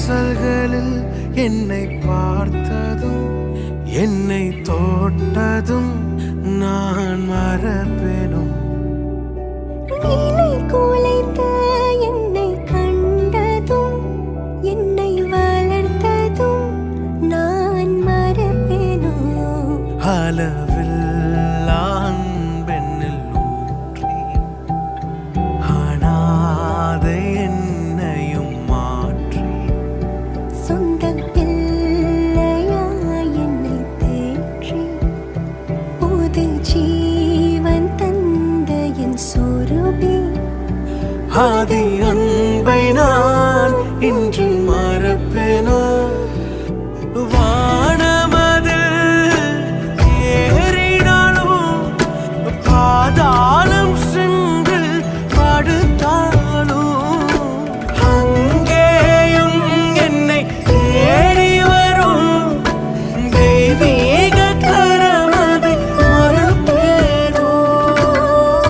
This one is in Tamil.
வாசல்களில் என்னை பார்த்ததும் என்னை தோட்டதும் நான் மறப்பேனும். நீலை குலைத்த என்னை கண்டதும் என்னை வளர்த்ததும் நான் மறப்பேனோ. அளவில்லா அன்பென்னில் ஊற்றி அனாதை என்னையும் மாற்றி சொந்த பிள்ளையா என்னை தேற்றி புது ஜீவன் தந்த என் சொருபி. ஆதி அன்பை நான் இன்று